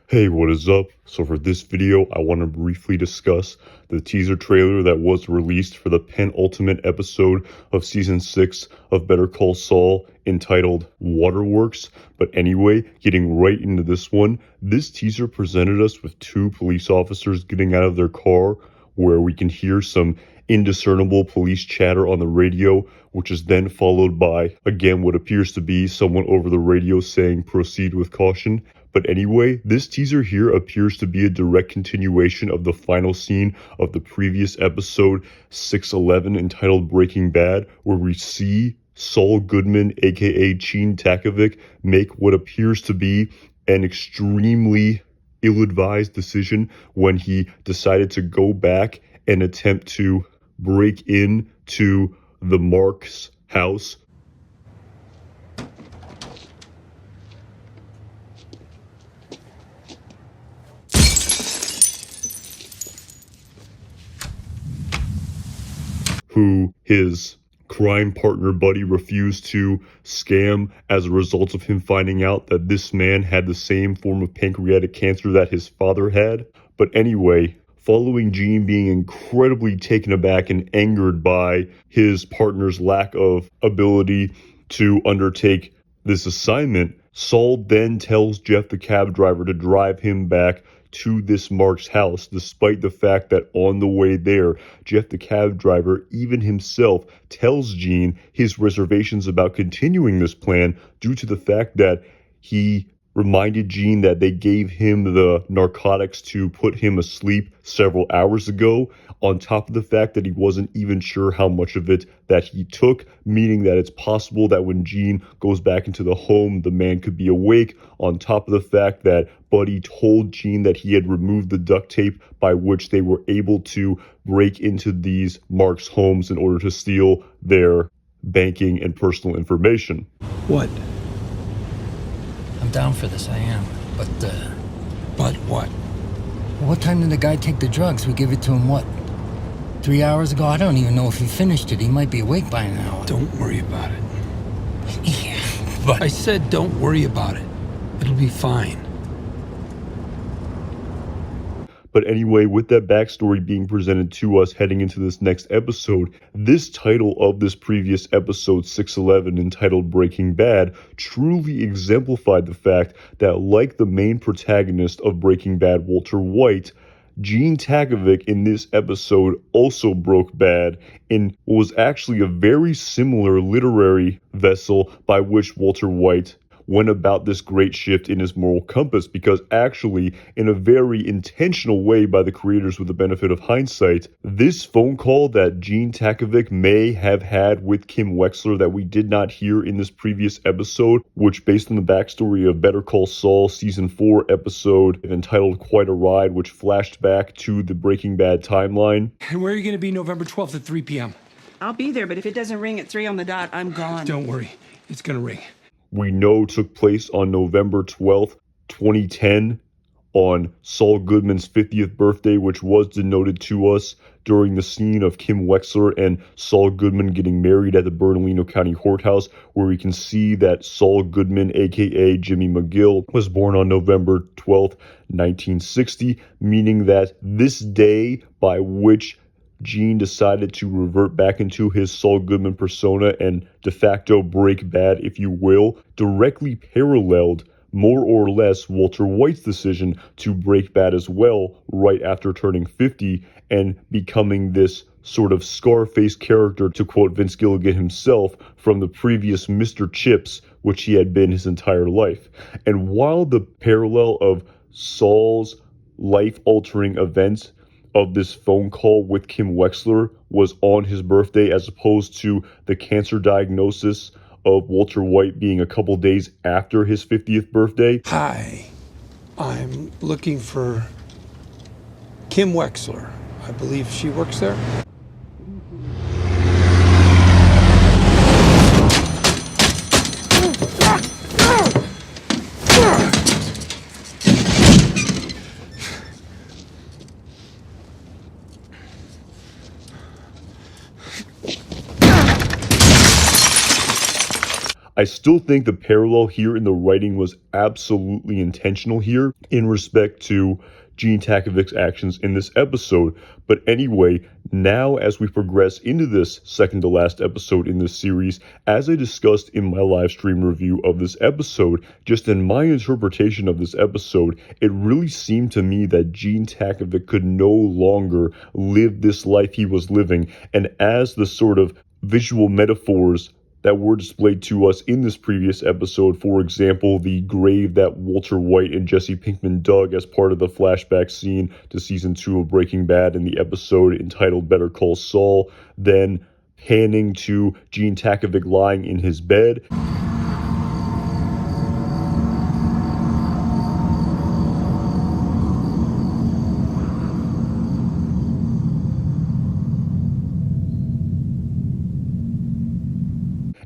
Hey, what is up? So for this video, I want to briefly discuss the teaser trailer that was released for the penultimate episode of Season 6 of Better Call Saul, entitled Waterworks. But anyway, getting right into this one, this teaser presented us with two police officers getting out of their car, where we can hear some indiscernible police chatter on the radio, which is then followed by, again, what appears to be someone over the radio saying, "Proceed with caution." But anyway, this teaser here appears to be a direct continuation of the final scene of the previous episode 611, entitled Breaking Bad, where we see Saul Goodman, aka Gene Takovic, make what appears to be an extremely ill-advised decision when he decided to go back and attempt to break into the Mark's house. Who his crime partner buddy refused to scam as a result of him finding out that this man had the same form of pancreatic cancer that his father had. But anyway, following Gene being incredibly taken aback and angered by his partner's lack of ability to undertake this assignment, Saul then tells Jeff the cab driver to drive him back to this Mark's house, despite the fact that on the way there, Jeff the cab driver even himself tells Gene his reservations about continuing this plan due to the fact that he reminded Gene that they gave him the narcotics to put him asleep several hours ago, on top of the fact that he wasn't even sure how much of it that he took, meaning that it's possible that when Gene goes back into the home, the man could be awake, on top of the fact that Buddy told Gene that he had removed the duct tape by which they were able to break into these Mark's homes in order to steal their banking and personal information. What? I'm down for this, I am. But what? what time did the guy take the drugs? We gave it to him, what, 3 hours ago? I don't even know if he finished it. He might be awake by now. Don't worry about it. Yeah, but I said don't worry about it. It'll be fine. But anyway, with that backstory being presented to us heading into this next episode, this title of this previous episode 611, entitled Breaking Bad, truly exemplified the fact that, like the main protagonist of Breaking Bad, Walter White, Gene Takovic in this episode also broke bad in what was actually a very similar literary vessel by which Walter White went about this great shift in his moral compass, because actually, in a very intentional way by the creators with the benefit of hindsight, this phone call that Gene Takovic may have had with Kim Wexler that we did not hear in this previous episode, which, based on the backstory of Better Call Saul Season 4 episode entitled Quite a Ride, which flashed back to the Breaking Bad timeline. And where are you going to be November 12th at 3 p.m.? I'll be there, but if it doesn't ring at 3 on the dot, I'm gone. Don't worry. It's going to ring. We know took place on November 12th, 2010, on Saul Goodman's 50th birthday, which was denoted to us during the scene of Kim Wexler and Saul Goodman getting married at the Bernalino County Courthouse, where we can see that Saul Goodman, aka Jimmy McGill, was born on November 12th, 1960, meaning that this day by which Gene decided to revert back into his Saul Goodman persona and de facto break bad, if you will, directly paralleled more or less Walter White's decision to break bad as well right after turning 50 and becoming this sort of Scarface character, to quote Vince Gilligan himself, from the previous Mr. Chips, which he had been his entire life. And while the parallel of Saul's life-altering events of this phone call with Kim Wexler was on his birthday, as opposed to the cancer diagnosis of Walter White being a couple days after his 50th birthday. Hi. I'm looking for Kim Wexler. I believe she works there. I still think the parallel here in the writing was absolutely intentional here in respect to Gene Takovic's actions in this episode. But anyway, now as we progress into this second to last episode in this series, as I discussed in my live stream review of this episode, just in my interpretation of this episode, it really seemed to me that Gene Takovic could no longer live this life he was living. And as the sort of visual metaphors that were displayed to us in this previous episode, for example, the grave that Walter White and Jesse Pinkman dug as part of the flashback scene to season 2 of Breaking Bad in the episode entitled Better Call Saul, then panning to Gene Takovic lying in his bed.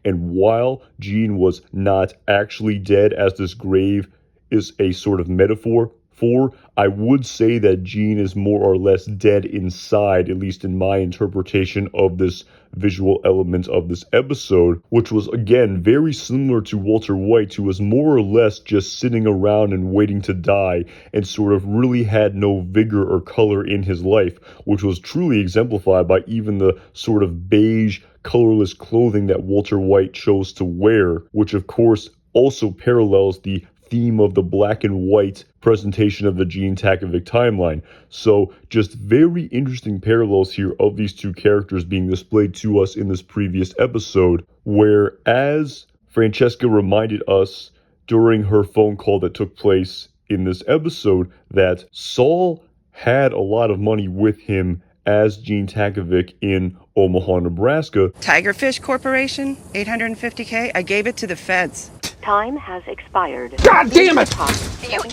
And while Gene was not actually dead, as this grave is a sort of metaphor for, I would say that Gene is more or less dead inside, at least in my interpretation of this visual element of this episode, which was, again, very similar to Walter White, who was more or less just sitting around and waiting to die and sort of really had no vigor or color in his life, which was truly exemplified by even the sort of beige, colorless clothing that Walter White chose to wear, which of course also parallels the theme of the black and white presentation of the Gene Takovic timeline. So just very interesting parallels here of these two characters being displayed to us in this previous episode, where as Francesca reminded us during her phone call that took place in this episode that Saul had a lot of money with him as Gene Takovic in Omaha, Nebraska. Tigerfish Corporation, $850K. I gave it to the feds. Time has expired. God damn it!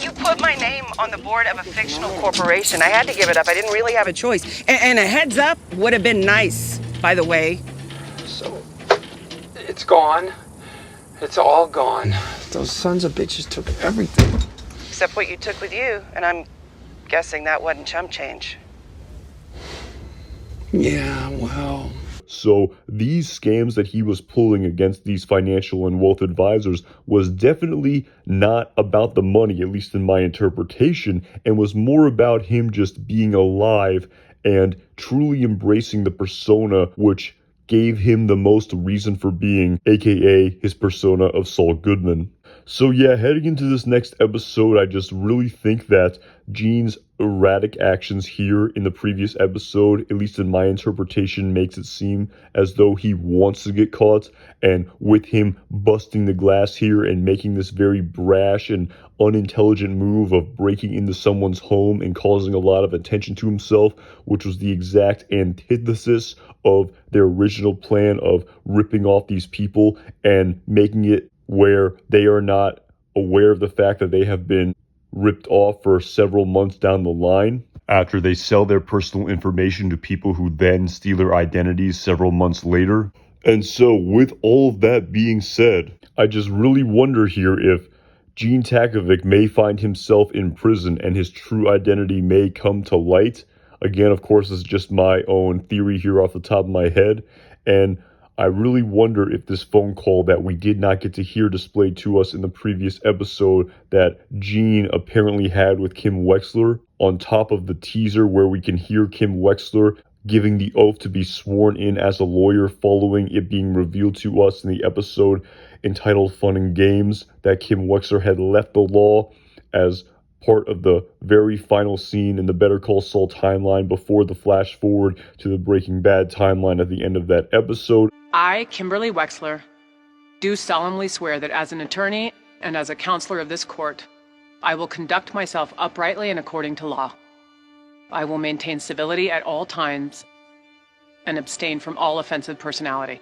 You put my name on the board of a fictional corporation. I had to give it up. I didn't really have a choice. And a heads up would have been nice, by the way. So, it's gone. It's all gone. Those sons of bitches took everything. Except what you took with you. And I'm guessing that wasn't chump change. Yeah, well. So these scams that he was pulling against these financial and wealth advisors was definitely not about the money, at least in my interpretation, and was more about him just being alive and truly embracing the persona which gave him the most reason for being, aka his persona of Saul Goodman. So yeah, heading into this next episode, I just really think that Gene's erratic actions here in the previous episode, at least in my interpretation, makes it seem as though he wants to get caught, and with him busting the glass here and making this very brash and unintelligent move of breaking into someone's home and causing a lot of attention to himself, which was the exact antithesis of their original plan of ripping off these people and making it where they are not aware of the fact that they have been ripped off for several months down the line after they sell their personal information to people who then steal their identities several months later. And so with all of that being said, I just really wonder here if Gene Takovic may find himself in prison and his true identity may come to light. Again, of course, this is just my own theory here off the top of my head, and I really wonder if this phone call that we did not get to hear displayed to us in the previous episode that Gene apparently had with Kim Wexler, on top of the teaser where we can hear Kim Wexler giving the oath to be sworn in as a lawyer following it being revealed to us in the episode entitled Fun and Games that Kim Wexler had left the law as part of the very final scene in the Better Call Saul timeline before the flash forward to the Breaking Bad timeline at the end of that episode. I, Kimberly Wexler, do solemnly swear that as an attorney and as a counselor of this court, I will conduct myself uprightly and according to law. I will maintain civility at all times and abstain from all offensive personality.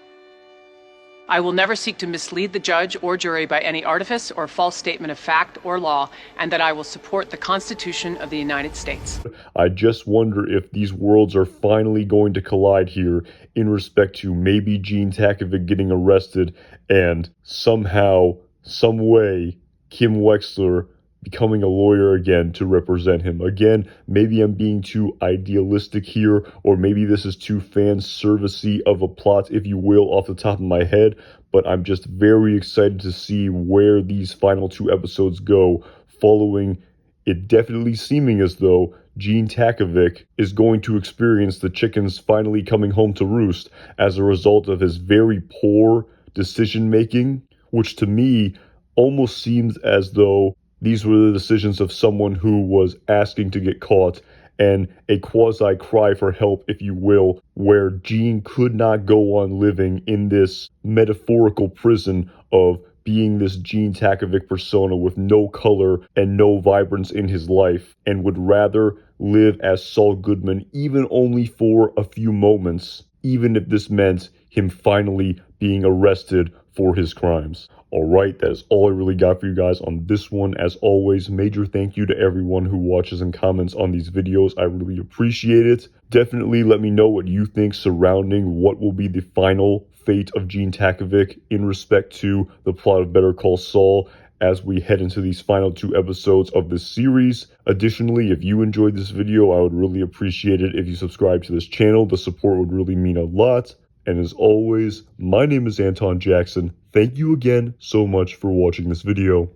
I will never seek to mislead the judge or jury by any artifice or false statement of fact or law, and that I will support the Constitution of the United States. I just wonder if these worlds are finally going to collide here in respect to maybe Gene Takovic getting arrested and somehow, some way, Kim Wexler becoming a lawyer again to represent him. Again, maybe I'm being too idealistic here, or maybe this is too fan servicey of a plot, if you will, off the top of my head, but I'm just very excited to see where these final 2 episodes go, following it definitely seeming as though Gene Takovic is going to experience the chickens finally coming home to roost as a result of his very poor decision making, which to me almost seems as though these were the decisions of someone who was asking to get caught, and a quasi cry for help, if you will, where Gene could not go on living in this metaphorical prison of being this Gene Takovic persona with no color and no vibrance in his life, and would rather live as Saul Goodman, even only for a few moments, even if this meant him finally being arrested for his crimes. Alright, that is all I really got for you guys on this one. As always, major thank you to everyone who watches and comments on these videos. I really appreciate it. Definitely let me know what you think surrounding what will be the final fate of Gene Takovic in respect to the plot of Better Call Saul as we head into these final 2 episodes of this series. Additionally, if you enjoyed this video, I would really appreciate it if you subscribe to this channel. The support would really mean a lot. And as always, my name is Anton Jackson. Thank you again so much for watching this video.